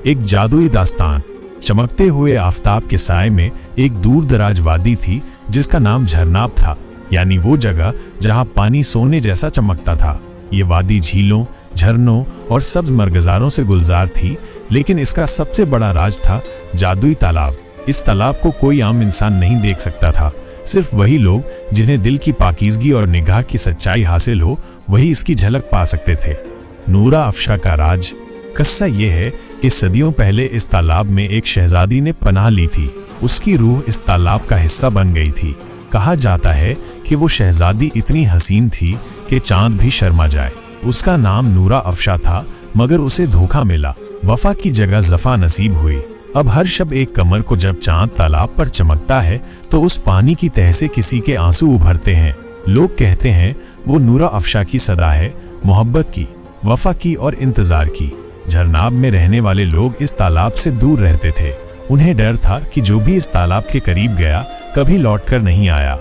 एक जादुई दास्तान। चमकते हुए आफताब के साए में एक दूर दराज वादी थी जिसका नाम झरनाब था, यानी वो जगह जहां पानी सोने जैसा चमकता था। ये वादी झीलों, झरनों और सब्ज मरगजारों से गुलजार थी, लेकिन इसका सबसे बड़ा राज था जादुई तालाब। इस तालाब को कोई आम इंसान नहीं देख सकता था। सिर्फ वही लोग जिन्हें दिल की पाकीज़गी और निगाह की सच्चाई हासिल हो, वही इसकी झलक पा सकते थे। नूरा अफशा का राज। किस्सा ये है कि सदियों पहले इस तालाब में एक शहजादी ने पनाह ली थी। उसकी रूह इस तालाब का हिस्सा बन गई थी। कहा जाता है कि वो शहजादी इतनी हसीन थी कि चांद भी शर्मा जाए। उसका नाम नूरा अफशा था, मगर उसे धोखा मिला। वफा की जगह जफा नसीब हुई। अब हर शब एक कमर को जब चांद तालाब पर चमकता है तो उस पानी की तह से किसी के आंसू उभरते हैं। लोग कहते हैं वो नूरा अफशा की सदा है, मोहब्बत की, वफा की और इंतजार की। झरनाब में रहने वाले लोग इस तालाब से दूर रहते थे। उन्हें डर था कि जो भी इस तालाब के करीब गया कभी लौटकर नहीं आया।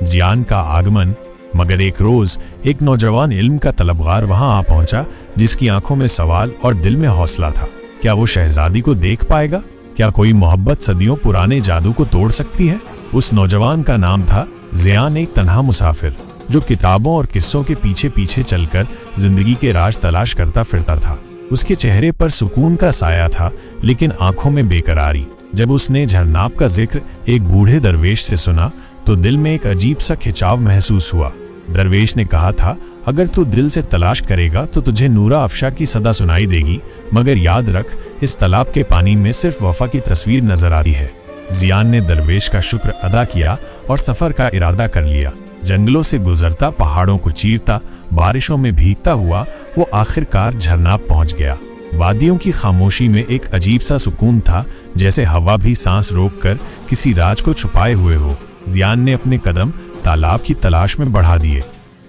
जियान का आगमन। मगर एक रोज एक नौजवान इल्म का तलबगार वहां आ पहुंचा, जिसकी आंखों में सवाल और दिल में हौसला था। क्या वो शहजादी को देख पाएगा? क्या कोई मोहब्बत सदियों पुराने जादू को तोड़ सकती है? उस नौजवान का नाम था जियान, एक तन्हा मुसाफिर जो किताबों और किस्सों के पीछे पीछे चलकर जिंदगी के राज तलाश करता फिरता था। उसके चेहरे पर सुकून का साया था, लेकिन आंखों में बेकरारी। जब उसने झरनाब का जिक्र एक बूढ़े दरवेश से सुना तो दिल में एक अजीब सा खिंचाव महसूस हुआ। दरवेश ने कहा था, अगर तू दिल से तलाश करेगा तो तुझे नूरा अफशा की सदा सुनाई देगी, मगर याद रख, इस तालाब के पानी में सिर्फ वफा की तस्वीर नजर आती है। जियान ने दरवेश का शुक्र अदा किया और सफर का इरादा कर लिया। जंगलों से गुजरता, पहाड़ों को चीरता, बारिशों में भीगता हुआ वो आखिरकार झरनाब पहुंच गया। वादियों की खामोशी में एक अजीब सा सुकून था, जैसे हवा भी सांस रोककर किसी राज को छुपाए हुए हो। जियान ने अपने कदम तालाब की तलाश में बढ़ा दिए।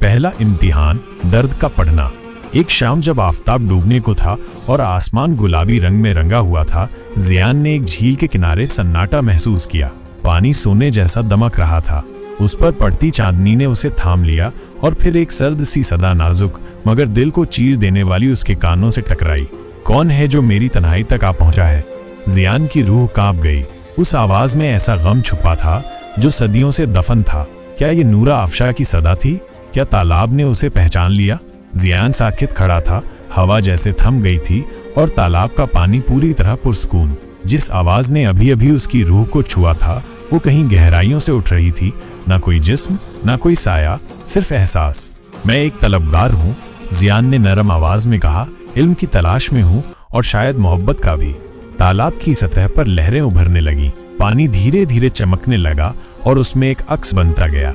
पहला इम्तिहान, दर्द का पढ़ना। एक शाम जब आफताब डूबने को था और आसमान गुलाबी रंग में रंगा हुआ था, जियान ने एक झील के किनारे सन्नाटा महसूस किया। पानी सोने जैसा दमक रहा था। उस पर पड़ती चांदनी ने उसे थाम लिया और फिर एक सर्द सी सदा, नाजुक मगर दिल को चीर देने वाली, उसके कानों से टकराई। कौन है जो मेरी तन्हाई तक आ पहुंचा है? जियान की रूह कांप गई। उस आवाज में ऐसा गम छुपा था जो सदियों से दफन था। क्या ये नूरा अफशा की सदा थी? क्या तालाब ने उसे पहचान लिया? जियान साकित खड़ा था, हवा जैसे थम गई थी और तालाब का पानी पूरी तरह पुरसकून। जिस आवाज ने अभी अभी उसकी रूह को छुआ था, वो कहीं गहराइयों से उठ रही थी। ना कोई जिस्म, ना कोई साया, सिर्फ एहसास। मैं एक तलबगार हूँ, जियान ने नरम आवाज में कहा। इल्म की तलाश में हूँ और शायद मोहब्बत का भी। तालाब की सतह पर लहरें उभरने लगी। पानी धीरे धीरे चमकने लगा और उसमें एक अक्स बनता गया।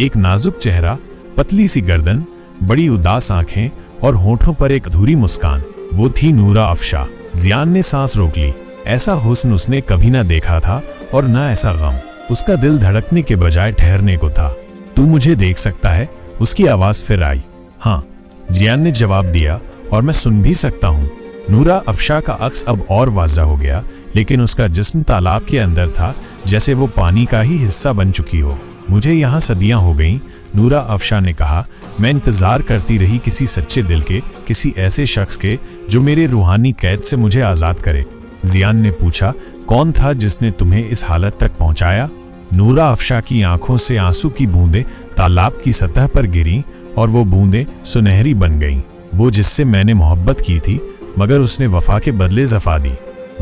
एक नाजुक चेहरा, पतली सी गर्दन, बड़ी उदास आंखें और होठों पर एक अधूरी मुस्कान। वो थी नूरा अफशा। जियान ने सांस रोक ली। ऐसा हुस्न उसने कभी ना देखा था और ना ऐसा गम। उसका दिल धड़कने के बजाय ठहरने को था। तू मुझे देख सकता है? उसकी आवाज फिर आई। हाँ, जियान ने जवाब दिया, और मैं सुन भी सकता हूँ। नूरा अफशा का अक्स अब और वाज़ा हो गया, लेकिन उसका जिस्म तालाब के अंदर था, जैसे वो पानी का ही हिस्सा बन चुकी हो। मुझे यहाँ सदियां हो गईं, नूरा अफशा ने कहा। मैं इंतजार करती रही किसी सच्चे दिल के, किसी ऐसे शख्स के जो मेरे रूहानी कैद से मुझे आज़ाद करे। जियान ने पूछा, कौन था जिसने तुम्हें इस हालत तक पहुंचाया? नूरा अफशा की आंखों से आंसू की बूंदें तालाब की सतह पर गिरीं और वो बूंदें सुनहरी बन गईं। वो जिससे मैंने मोहब्बत की थी, मगर उसने वफा के बदले जफा दी।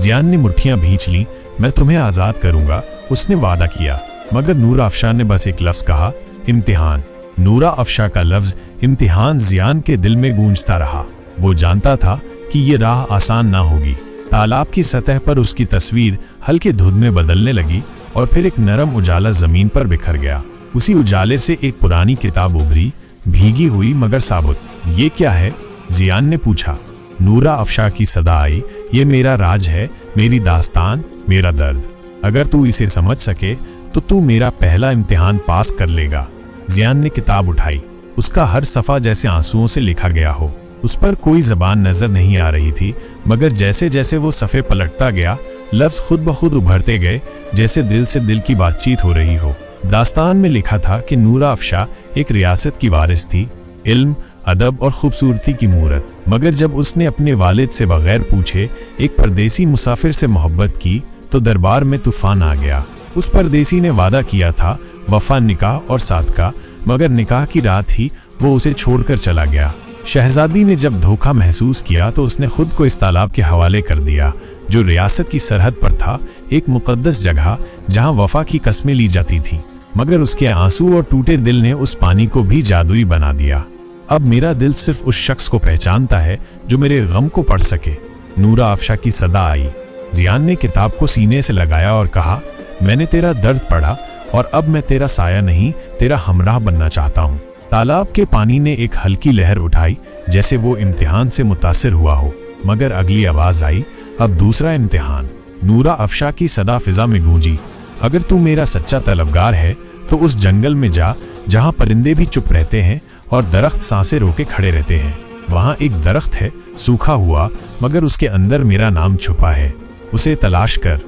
जियान ने मुट्ठियां भींच लीं। मैं तुम्हें आज़ाद करूंगा, उसने वादा किया। मगर नूरा अफशा ने बस एक लफ्ज कहा, इम्तिहान। नूरा अफशा का लफ्ज इम्तिहान जियान के दिल में गूंजता रहा। वो जानता था कि ये राह आसान ना होगी। तालाब की सतह पर उसकी तस्वीर हल्के धुंध में बदलने लगी और फिर एक नरम उजाला जमीन पर बिखर गया। उसी उजाले से एक पुरानी किताब उभरी, भीगी हुई मगर साबुत। ये क्या है? जियान ने पूछा। नूरा अफशा की सदा आई। ये मेरा राज है, मेरी दास्तान, मेरा दर्द। अगर तू इसे समझ सके तो तू मेरा पहला इम्तिहान पास कर लेगा। जियान ने किताब उठाई। उसका हर सफ़ा जैसे आंसुओं से लिखा गया हो। उस पर कोई जबान नजर नहीं आ रही थी, मगर जैसे जैसे वो सफ़े पलटता गया, लफ्ज खुद ब खुद उभरते गए, जैसे दिल से दिल की बातचीत हो रही हो। दास्तान में लिखा था कि नूरा अफशा एक रियासत की वारिस थी। इल्म, अदब और खूबसूरती की मूरत। मगर जब उसने अपने वालिद से बगैर पूछे एक परदेसी मुसाफिर से मोहब्बत की तो दरबार में तूफान आ गया। उस परदेसी ने वादा किया था वफा, निकाह और साथ का, मगर निकाह की रात ही वो उसे छोड़कर चला गया। शहजादी ने जब धोखा महसूस किया तो उसने खुद को इस तालाब के हवाले कर दिया जो रियासत की सरहद पर था, एक मुकद्दस जगह जहां वफा की कस्में ली जाती थीं। मगर उसके आंसू और टूटे दिल ने उस पानी को भी जादुई बना दिया। अब मेरा दिल सिर्फ उस शख्स को पहचानता है जो मेरे गम को पढ़ सके। नूरा अफशा की सदा आई। जियान ने किताब को सीने से लगाया और कहा, मैंने तेरा दर्द पढ़ा और अब मैं तेरा साया नहीं, तेरा हमराह बनना चाहता हूँ। तालाब के पानी ने एक हल्की लहर उठाई, जैसे वो इम्तिहान से मुतासिर हुआ हो। मगर अगली आवाज आई, अब दूसरा इम्तिहान। नूरा अफशा की सदा फिजा में गूंजी, अगर तू मेरा सच्चा तलबगार है तो उस जंगल में जा जहाँ परिंदे भी चुप रहते हैं और दरख्त सांसें रोके खड़े रहते हैं। वहाँ एक दरख्त है, सूखा हुआ, मगर उसके अंदर मेरा नाम छुपा है, उसे तलाश कर।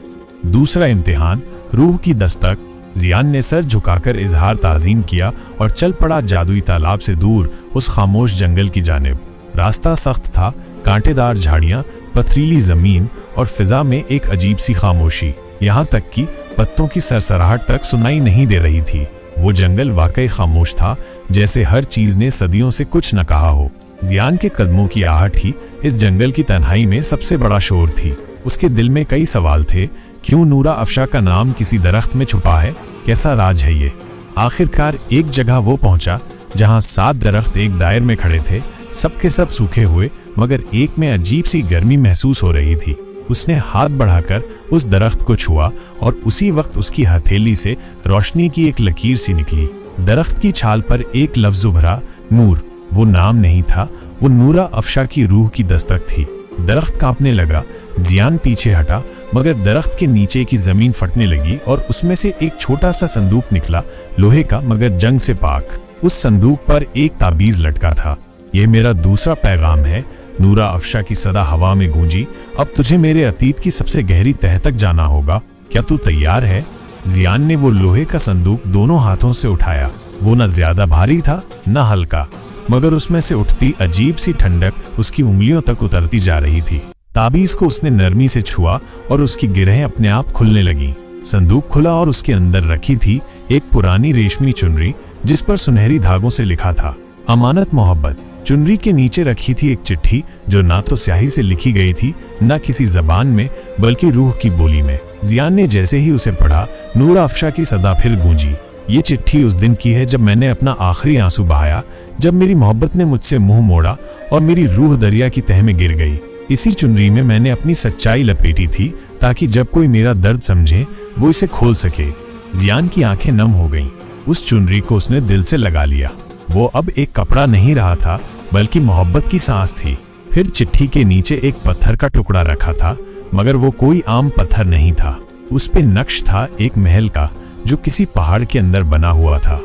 दूसरा इम्तिहान, रूह की दस्तक। जियान ने सर झुकाकर इजहार ताज़ीम किया और चल पड़ा जादुई तालाब से दूर उस खामोश जंगल की जानिब। रास्ता सख्त था, कांटेदार झाड़ियां, पथरीली जमीन और फिजा में एक अजीब सी खामोशी, यहाँ तक कि पत्तों की सरसराहट तक सुनाई नहीं दे रही थी। वो जंगल वाकई खामोश था, जैसे हर चीज ने सदियों से कुछ न कहा हो। जियान के कदमों की आहट ही इस जंगल की तन्हाई में सबसे बड़ा शोर थी। उसके दिल में कई सवाल थे। क्यों नूरा अफशा का नाम किसी दरख्त में छुपा है? कैसा राज है ये? आखिरकार एक जगह वो पहुंचा जहां 7 दरख्त एक दायर में खड़े थे, सबके सब सूखे हुए, मगर एक में अजीब सी गर्मी महसूस हो रही थी। उसने हाथ बढ़ाकर उस दरख्त को छुआ और उसी वक्त उसकी हथेली से रोशनी की एक लकीर सी निकली। दरख्त की छाल पर एक लफ्ज उभरा, नूर। वो नाम नहीं था, वो नूरा अफशा की रूह की दस्तक थी। दरख्त कांपने लगा। जियान पीछे हटा, मगर दरख्त के नीचे की जमीन फटने लगी और उसमें से एक छोटा सा संदूक निकला, लोहे का मगर जंग से पाक। उस संदूक पर एक ताबीज लटका था। यह मेरा दूसरा पैगाम है। नूरा अफशा की सदा हवा में गूंजी, अब तुझे मेरे अतीत की सबसे गहरी तह तक जाना होगा। क्या तू तैयार है? जियान ने वो लोहे का संदूक दोनों हाथों से उठाया। वो न ज्यादा भारी था न हल्का, मगर उसमें से उठती अजीब सी ठंडक उसकी उंगलियों तक उतरती जा रही थी। ताबीज को उसने नरमी से छुआ और उसकी गिरहें अपने आप खुलने लगीं। संदूक खुला और उसके अंदर रखी थी एक पुरानी रेशमी चुनरी, जिस पर सुनहरी धागों से लिखा था, अमानत मोहब्बत। चुनरी के नीचे रखी थी एक चिट्ठी जो ना तो स्याही से लिखी गई थी, न किसी जबान में, बल्कि रूह की बोली में। जियान ने जैसे ही उसे पढ़ा, नूरा अफशा की सदा फिर गूंजी। ये चिट्ठी उस दिन की है जब मैंने अपना आखिरी आंसू बहाया, जब मेरी मोहब्बत ने मुझसे मुंह मोड़ा और मेरी रूह दरिया की तह में गिर गई। इसी चुनरी में मैंने अपनी सच्चाई लपेटी थी, ताकि जब कोई मेरा दर्द समझे वो इसे खोल सके। जियान की आंखें नम हो गईं। उस चुनरी को उसने दिल से लगा लिया। वो अब एक कपड़ा नहीं रहा था, बल्कि मोहब्बत की सांस थी। फिर चिट्ठी के नीचे एक पत्थर का टुकड़ा रखा था, मगर वो कोई आम पत्थर नहीं था। उस पे नक्श था एक महल का, जो किसी पहाड़ के अंदर बना हुआ था।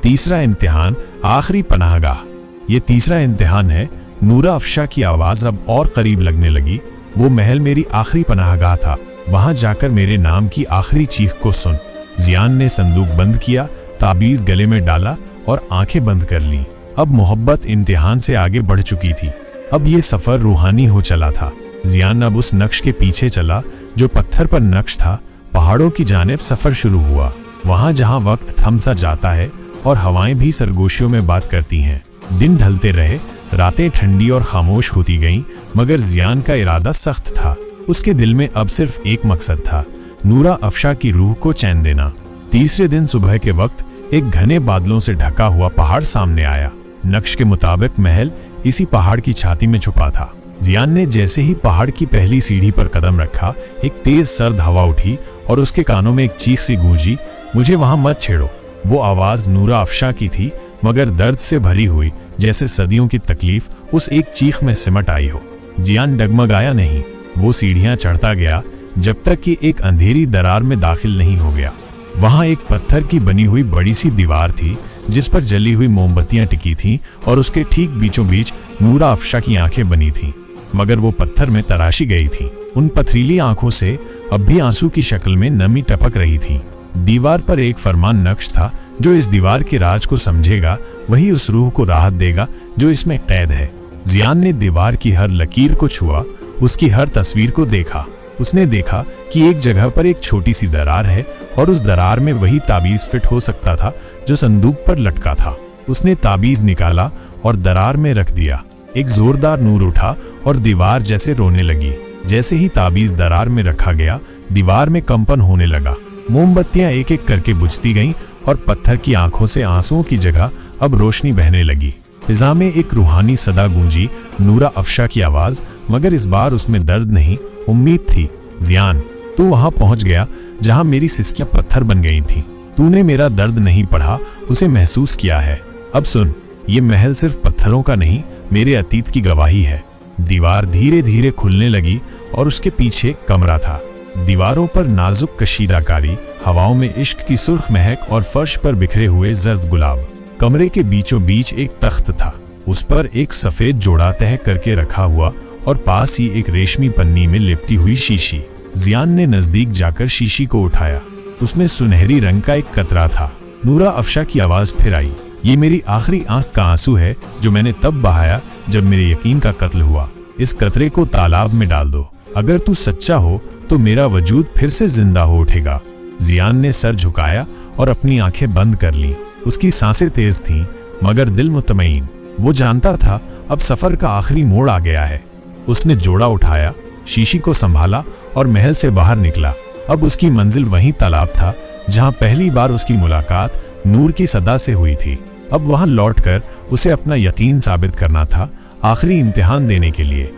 तीसरा इम्तिहान, आखिरी पनाहगाह। ये तीसरा इम्तिहान है। नूरा अफशा की आवाज अब और करीब लगने लगी। वो महल मेरी आखिरी पनाहगाह था, वहां जाकर मेरे नाम की आखिरी चीख को सुन। जियान ने संदूक बंद किया, ताबीज गले में डाला और आंखें बंद कर लीं। अब मोहब्बत इम्तिहान से आगे बढ़ चुकी थी। अब ये सफर रूहानी हो चला था। जियान अब उस नक्श के पीछे चला जो पत्थर पर नक्श था। पहाड़ों की जानिब सफर शुरू हुआ, वहां जहां वक्त थम सा जाता है और हवाएं भी सरगोशियों में बात करती हैं। दिन ढलते रहे, रातें ठंडी और खामोश होती गईं, मगर जियान का इरादा सख्त था। उसके दिल में अब सिर्फ एक मकसद था, नूरा अफशा की रूह को चैन देना। तीसरे दिन सुबह के वक्त एक घने बादलों से ढका हुआ पहाड़ सामने आया। नक्श के मुताबिक महल इसी पहाड़ की छाती में छुपा था। जियान ने जैसे ही पहाड़ की पहली सीढ़ी पर कदम रखा, एक तेज सर्द हवा उठी और उसके कानों में एक चीख सी गूंजी, मुझे वहां मत छेड़ो। वो आवाज नूरा अफशा की थी, मगर दर्द से भरी हुई, जैसे सदियों की तकलीफ उस एक चीख में सिमट आई हो। जियान डगमगाया नहीं। वो सीढ़ियां चढ़ता गया जब तक कि एक अंधेरी दरार में दाखिल नहीं हो गया। वहां एक पत्थर की बनी हुई बड़ी सी दीवार थी, जिस पर जली हुई मोमबत्तियां टिकी थीं और उसके ठीक बीचों बीच नूरा अफशा की आंखें बनी थीं, मगर वो पत्थर में तराशी गई थीं। उन पथरीली आंखों से अब भी आंसू की शक्ल में नमी टपक रही थी। दीवार पर एक फरमान नक्श था, जो इस दीवार के राज को समझेगा वही उस रूह को राहत देगा जो इसमें कैद है। जियान ने दीवार की हर लकीर को छुआ, उसकी हर तस्वीर को देखा। उसने देखा कि एक जगह पर एक छोटी सी दरार है और उस दरार में वही ताबीज फिट हो सकता था जो संदूक पर लटका था। उसने ताबीज निकाला और दरार में रख दिया। एक जोरदार नूर उठा और दीवार जैसे रोने लगी। जैसे ही ताबीज दरार में रखा गया, दीवार में कंपन होने लगा। मोमबत्तियां एक एक करके बुझती गईं और पत्थर की आंखों से आंसुओं की जगह अब रोशनी बहने लगी। फिजा में एक रूहानी सदा गूंजी, नूरा अफशा की आवाज, मगर इस बार उसमें दर्द नहीं, उम्मीद थी। जियान, तू वहां पहुंच गया जहां मेरी सिसकियां पत्थर बन गई थीं। तूने मेरा दर्द नहीं पढ़ा, उसे महसूस किया है। अब सुन, ये महल सिर्फ पत्थरों का नहीं, मेरे अतीत की गवाही है। दीवार धीरे धीरे खुलने लगी और उसके पीछे कमरा था। दीवारों पर नाजुक कशीदाकारी, हवाओं में इश्क की सुर्ख महक और फर्श पर बिखरे हुए जर्द गुलाब। कमरे के बीचों बीच एक तख्त था, उस पर एक सफेद जोड़ा तह करके रखा हुआ और पास ही एक रेशमी पन्नी में लिपटी हुई शीशी। जियान ने नजदीक जाकर शीशी को उठाया। उसमें सुनहरी रंग का एक कतरा था। नूरा अफशा की आवाज फिर आई, ये मेरी आखिरी आंख का आंसू है जो मैंने तब बहाया जब मेरे यकीन का कत्ल हुआ। इस कतरे को तालाब में डाल दो। अगर तू सच्चा हो तो मेरा वजूद फिर से जिंदा हो उठेगा। जियान ने सर झुकाया और अपनी आंखें बंद कर लीं। उसकी सांसें तेज थीं, मगर दिल मुतमईन। वो जानता था अब सफर का आखिरी मोड़ आ गया है। उसने जोड़ा उठाया, शीशी को संभाला और महल से बाहर निकला। अब उसकी मंजिल वही तालाब था जहां पहली बार उसकी मुलाकात नूर की सदा से हुई थी। अब वहां लौटकर उसे अपना यकीन साबित करना था, आखिरी इम्तिहान देने के लिए।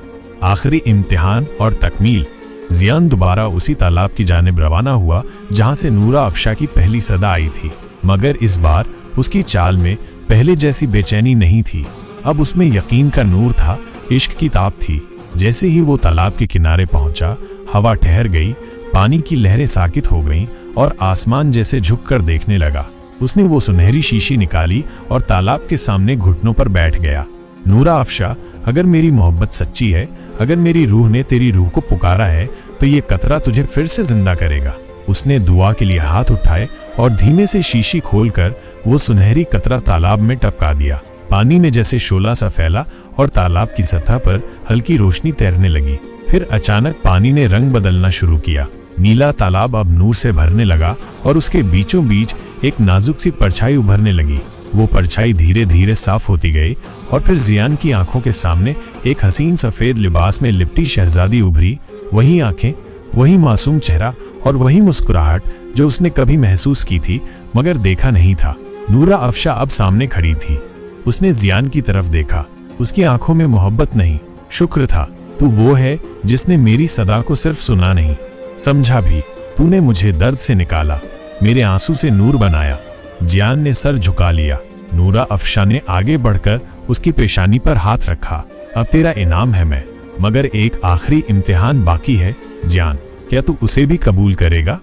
आखिरी इम्तिहान और तकमील। जियान दोबारा उसी तालाब की जानिब रवाना हुआ जहां से नूरा अफशा की पहली सदा आई थी, मगर इस बार उसकी चाल में पहले जैसी बेचैनी नहीं थी। अब उसमें यकीन का नूर था, इश्क की ताप थी। जैसे ही वो तालाब के किनारे पहुंचा, हवा ठहर गई, पानी की लहरें साकित हो गईं और आसमान जैसे झुककर देखने लगा। उसने वो सुनहरी शीशी निकाली और तालाब के सामने घुटनों पर बैठ गया। नूरा अफशा, अगर मेरी मोहब्बत सच्ची है, अगर मेरी रूह ने तेरी रूह को पुकारा है, तो ये कतरा तुझे फिर से जिंदा करेगा। उसने दुआ के लिए हाथ उठाए और धीमे से शीशी खोलकर वो सुनहरी कतरा तालाब में टपका दिया। पानी में जैसे शोला सा फैला और तालाब की सतह पर हल्की रोशनी तैरने लगी। फिर अचानक पानी ने रंग बदलना शुरू किया। नीला तालाब अब नूर से भरने लगा और उसके बीचों बीच एक नाजुक सी परछाई उभरने लगी। वो परछाई धीरे धीरे साफ होती गई और फिर जियान की आंखों के सामने एक हसीन सफेद लिबास में लिपटी शहजादी उभरी। वही आंखें, वही मासूम चेहरा और वही मुस्कुराहट जो उसने कभी महसूस की थी मगर देखा नहीं था। नूरा अफशा अब सामने खड़ी थी। उसने जियान की तरफ देखा। उसकी आंखों में मोहब्बत नहीं, शुक्र था। तू वो है जिसने मेरी सदा को सिर्फ सुना नहीं, समझा भी। तूने मुझे दर्द से निकाला, मेरे आंसू से नूर बनाया। जियान ने सर झुका लिया। नूरा अफशा ने आगे बढ़कर उसकी पेशानी पर हाथ रखा। अब तेरा इनाम है मैं, मगर एक आखिरी इम्तिहान बाकी है। जियान, क्या तू उसे भी कबूल करेगा?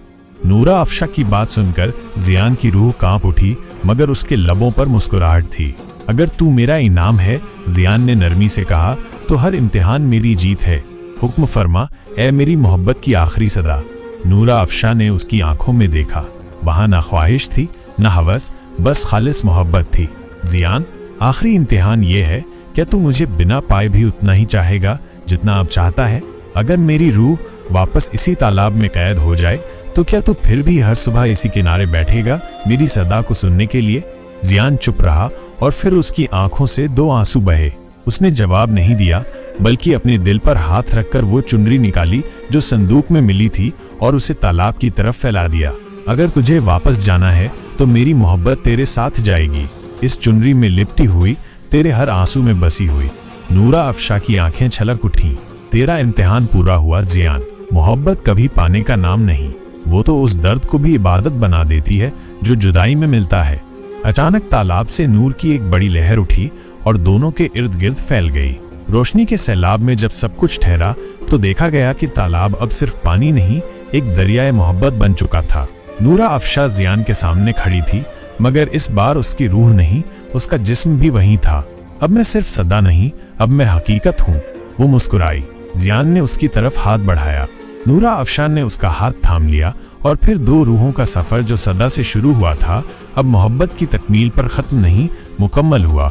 नूरा अफशा की बात सुनकर जियान की रूह कांप उठी, मगर उसके लबों पर मुस्कुराहट थी। अगर तू मेरा इनाम है, जियान ने नरमी से कहा, तो हर इम्तिहान मेरी जीत है। हुक्म फरमा, ए मेरी मोहब्बत की आखिरी सदा। नूरा अफशा ने उसकी आंखों में देखा। वहां ना ख्वाहिश थी, ना हवस, बस खालिस मोहब्बत थी। जियान, आखिरी इम्तिहान ये है, क्या तू मुझे बिना पाए भी उतना ही चाहेगा जितना अब चाहता है? अगर मेरी रूह वापस इसी तालाब में कैद हो जाए, तो क्या तू फिर भी हर सुबह इसी किनारे बैठेगा मेरी सदा को सुनने के लिए? जियान चुप रहा और फिर उसकी आंखों से 2 आंसू बहे। उसने जवाब नहीं दिया, बल्कि अपने दिल पर हाथ रखकर वो चुनरी निकाली जो संदूक में मिली थी और उसे तालाब की तरफ फैला दिया। अगर तुझे वापस जाना है तो मेरी मोहब्बत तेरे साथ जाएगी, इस चुनरी में लिपटी हुई, तेरे हर आंसू में बसी हुई। नूरा अफशा की आंखें छलक उठीं। तेरा इम्तिहान पूरा हुआ जियान। मोहब्बत कभी पाने का नाम नहीं, वो तो उस दर्द को भी इबादत बना देती है जो जुदाई में मिलता है। अचानक तालाब से नूर की एक बड़ी लहर उठी और दोनों के इर्द गिर्द फैल गई। रोशनी के सैलाब में जब सब कुछ ठहरा तो देखा गया कि तालाब अब सिर्फ पानी नहीं, एक दरियाए मोहब्बत बन चुका था। नूरा अफशा जियान के सामने खड़ी थी, मगर इस बार उसकी रूह नहीं, उसका जिस्म भी वहीं था। अब मैं सिर्फ सदा नहीं, अब मैं हकीकत हूँ। वो मुस्कुराई। जियान ने उसकी तरफ हाथ बढ़ाया। नूरा अफशा ने उसका हाथ थाम लिया और फिर 2 रूहों का सफर जो सदा से शुरू हुआ था, अब मोहब्बत की तकमील पर खत्म नहीं, मुकम्मल हुआ।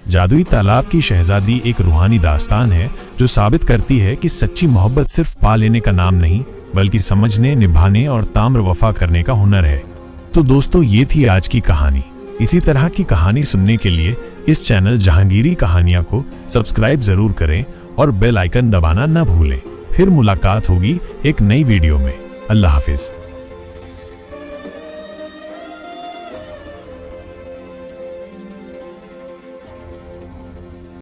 जादुई तालाब की शहजादी एक रूहानी दास्तान है जो साबित करती है कि सच्ची मोहब्बत सिर्फ पा लेने का नाम नहीं बल्कि समझने, निभाने और ताम्र वफा करने का हुनर है। तो दोस्तों, ये थी आज की कहानी। इसी तरह की कहानी सुनने के लिए इस चैनल जहांगीरी कहानियां को सब्सक्राइब जरूर करें और बेल आइकन दबाना न भूलें। फिर मुलाकात होगी एक नई वीडियो में। अल्लाह हाफिज।